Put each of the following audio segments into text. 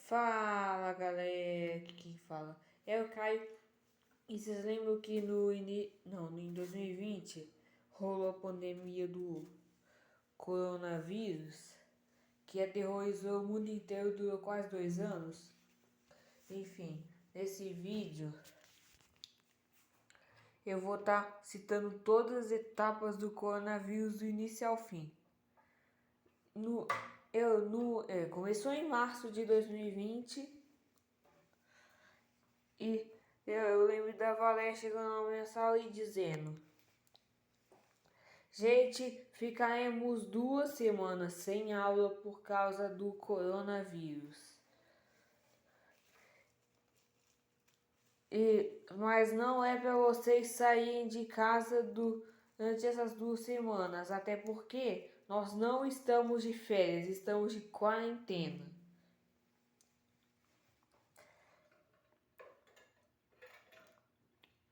Fala galera, aqui quem fala é o Caio. E vocês lembram que em 2020 rolou a pandemia do coronavírus, que aterrorizou o mundo inteiro, durou quase 2 anos? Enfim, nesse vídeo eu vou estar citando todas as etapas do coronavírus do início ao fim. Começou em março de 2020 e eu lembro da Valéria chegando na minha sala e dizendo: gente, ficaremos 2 semanas sem aula por causa do coronavírus. Mas não é para vocês saírem de casa durante essas 2 semanas, até porque nós não estamos de férias, estamos de quarentena.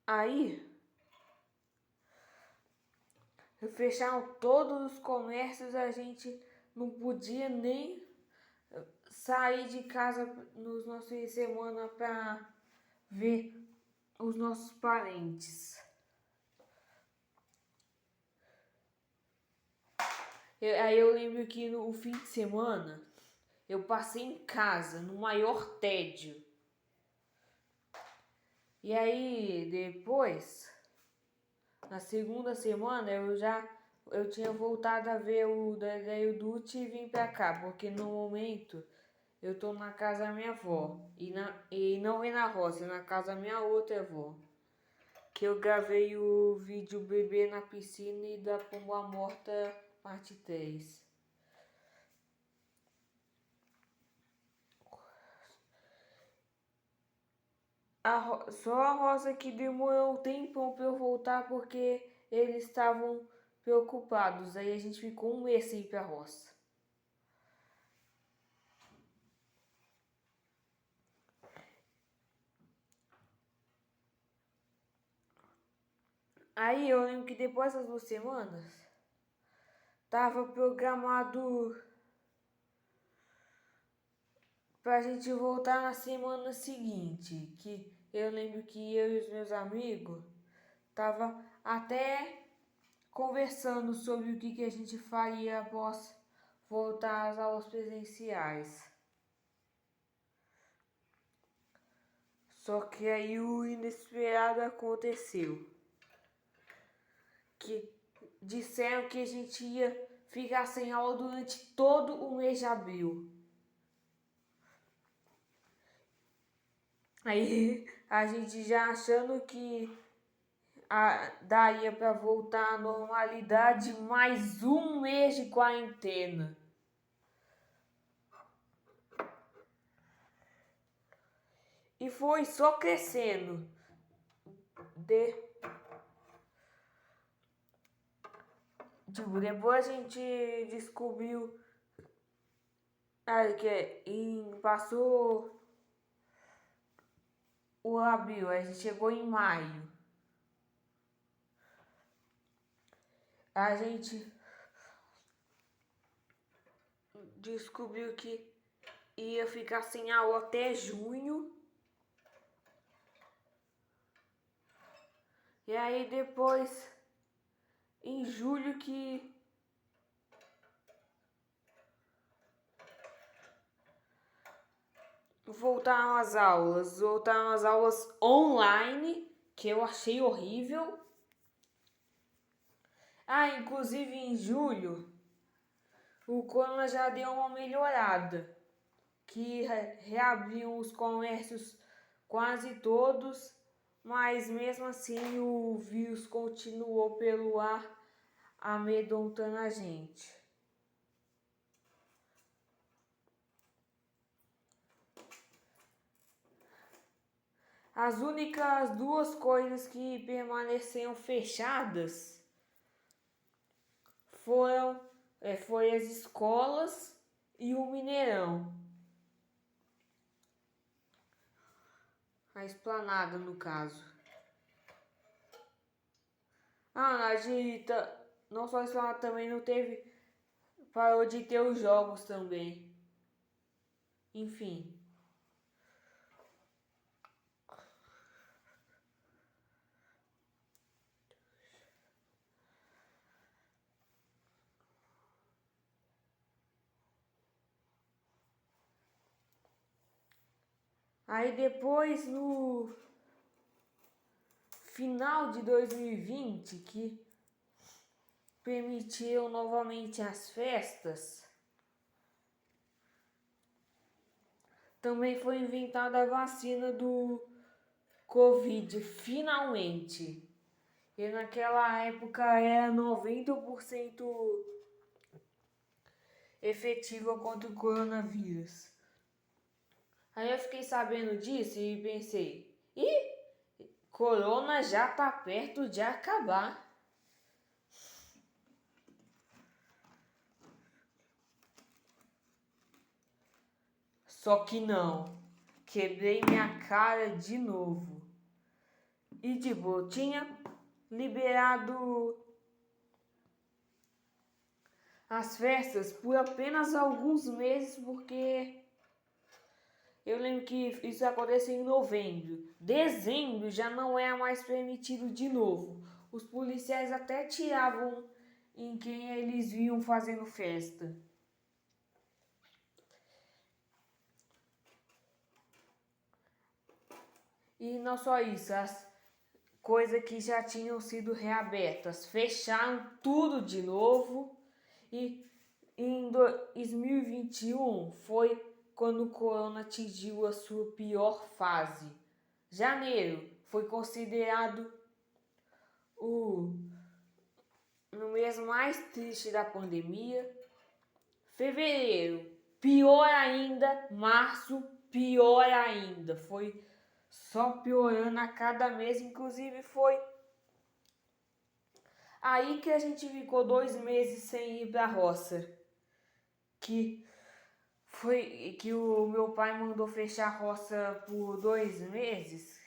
Aí, fecharam todos os comércios, a gente não podia nem sair de casa nos nossos fins de semana para ver os nossos parentes. Aí eu lembro que no fim de semana eu passei em casa, no maior tédio. E aí depois, na segunda semana, eu tinha voltado a ver o desenho do Uchi e vim pra cá, porque no momento eu tô na casa da minha avó. E não é na roça, é na casa da minha outra avó. Que eu gravei o vídeo Bebê na Piscina e da Pomba Morta, parte 3. Só a Rosa que demorou um tempão pra eu voltar porque eles estavam preocupados. Aí a gente ficou um mês sem ir pra roça. Aí eu lembro que depois dessas 2 semanas tava programado pra gente voltar na semana seguinte. Que eu lembro que eu e os meus amigos tava até conversando sobre o que a gente faria após voltar às aulas presenciais. Só que aí o inesperado aconteceu. Que disseram que a gente ia ficar sem aula durante todo o mês de abril. Aí a gente já achando que daria para voltar à normalidade, mais um mês de quarentena. E foi só crescendo. Depois a gente descobriu passou o abril, a gente chegou em maio. A gente descobriu que ia ficar sem aula até junho. E aí depois, em julho, que voltaram as aulas online, que eu achei horrível. Inclusive em julho, o corona já deu uma melhorada, que reabriam os comércios quase todos, mas mesmo assim o vírus continuou pelo ar, amedrontando a gente. As únicas 2 coisas que permaneceram fechadas foi as escolas e o Mineirão. A esplanada, no caso. Não só a esplanada, também não teve. Parou de ter os jogos também. Enfim. Aí depois, no final de 2020, que permitiu novamente as festas, também foi inventada a vacina do Covid, finalmente. E naquela época era 90% efetiva contra o coronavírus. Aí eu fiquei sabendo disso e pensei, corona já tá perto de acabar. Só que não, quebrei minha cara de novo. E tipo, eu tinha liberado as festas por apenas alguns meses, porque eu lembro que isso aconteceu em novembro. Dezembro já não é mais permitido de novo. Os policiais até tiravam em quem eles viam fazendo festa. E não só isso, as coisas que já tinham sido reabertas fecharam tudo de novo. E em 2021 foi quando o corona atingiu a sua pior fase. Janeiro foi considerado o no mês mais triste da pandemia. Fevereiro, pior ainda. Março, pior ainda. Foi só piorando a cada mês. Inclusive foi aí que a gente ficou 2 meses sem ir pra roça. Que foi que o meu pai mandou fechar a roça por 2 meses.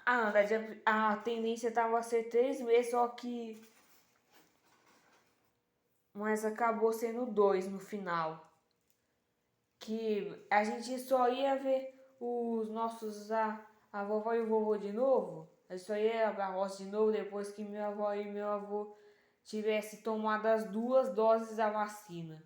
Na verdade, a tendência estava a ser 3 meses, só que mas acabou sendo 2 no final. Que a gente só ia ver os nossos a vovó e o vovô de novo. A gente só ia pra roça de novo depois que minha avó e meu avô tivessem tomado as 2 doses da vacina.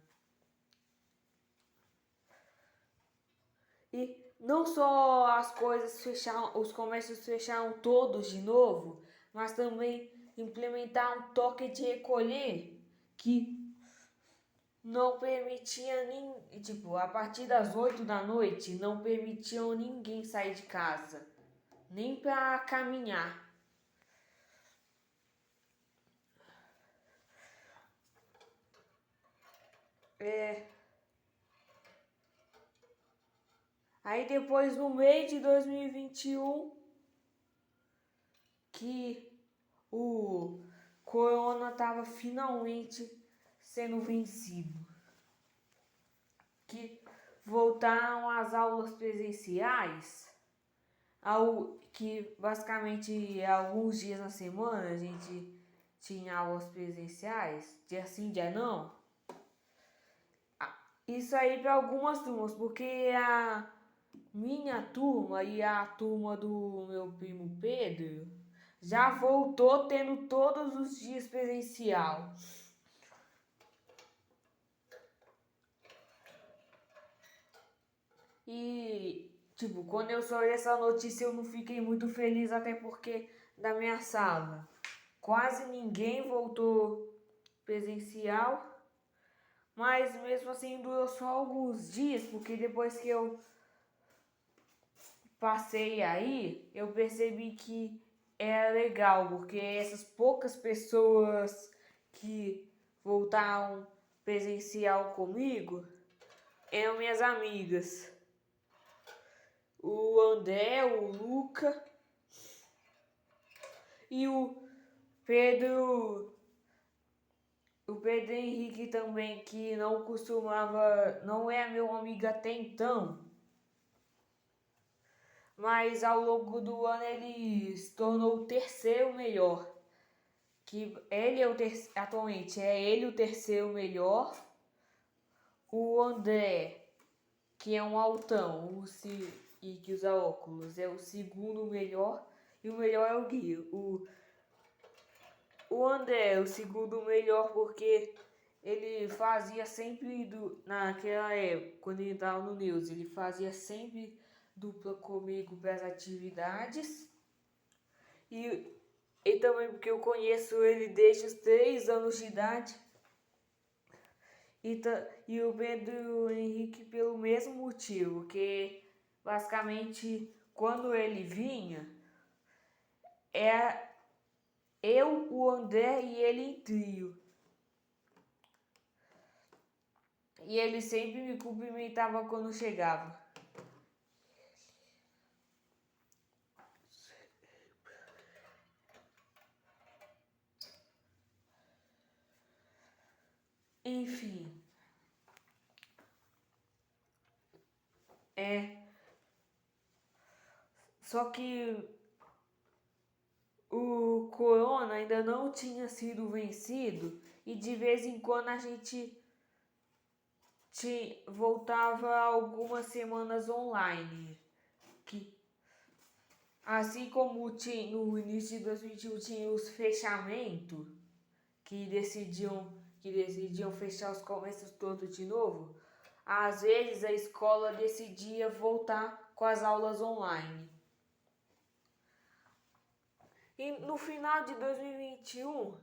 E não só as coisas fecharam, os comércios fecharam todos de novo, mas também implementar um toque de recolher que não permitia nem, tipo, a partir das 8 da noite não permitiam ninguém sair de casa, nem para caminhar. É. Aí depois no meio de 2021 que o corona estava finalmente sendo vencido, que voltaram às aulas presenciais, que basicamente alguns dias na semana a gente tinha aulas presenciais, dia sim, dia não. Isso aí para algumas turmas, porque a minha turma e a turma do meu primo Pedro já voltou tendo todos os dias presencial. E, tipo, quando eu soube essa notícia eu não fiquei muito feliz, até porque da minha sala quase ninguém voltou presencial. Mas mesmo assim durou só alguns dias, porque depois que eu passei aí, eu percebi que era legal, porque essas poucas pessoas que voltaram presencial comigo eram minhas amigas. O André, o Luca e Pedro. O Pedro Henrique também, que não costumava, não é meu amigo até então. Mas ao longo do ano ele se tornou o terceiro melhor. Que ele é atualmente é ele o terceiro melhor. O André, que é um altão e que usa óculos, é o segundo melhor. E o melhor é o Gui. O André é o segundo melhor porque ele fazia sempre naquela época, quando ele estava no News, ele fazia sempre dupla comigo para as atividades. E também porque eu conheço ele desde os 3 anos de idade. E o Pedro Henrique pelo mesmo motivo, que basicamente quando ele vinha, era eu, o André e ele em trio. E ele sempre me cumprimentava quando chegava. Enfim. Só que o corona ainda não tinha sido vencido e de vez em quando a gente voltava algumas semanas online. Assim como no início de 2021 tinha os fechamentos que decidiam fechar os comércios todos de novo, às vezes a escola decidia voltar com as aulas online. E no final de 2021,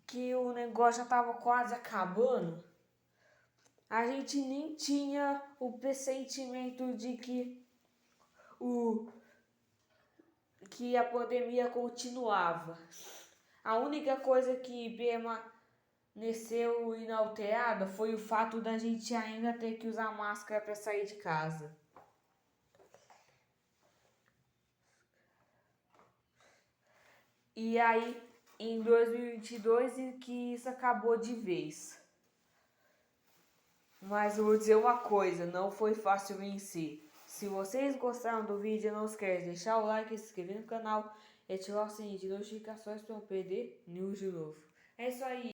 que o negócio já estava quase acabando, a gente nem tinha o pressentimento de que a pandemia continuava. A única coisa que permaneceu inalterada foi o fato da gente ainda ter que usar máscara para sair de casa. E aí, em 2022, que isso acabou de vez. Mas eu vou dizer uma coisa, não foi fácil vencer. Se vocês gostaram do vídeo, não esquece de deixar o like, se inscrever no canal e ativar o sininho de notificações para não perder news de novo. É isso aí.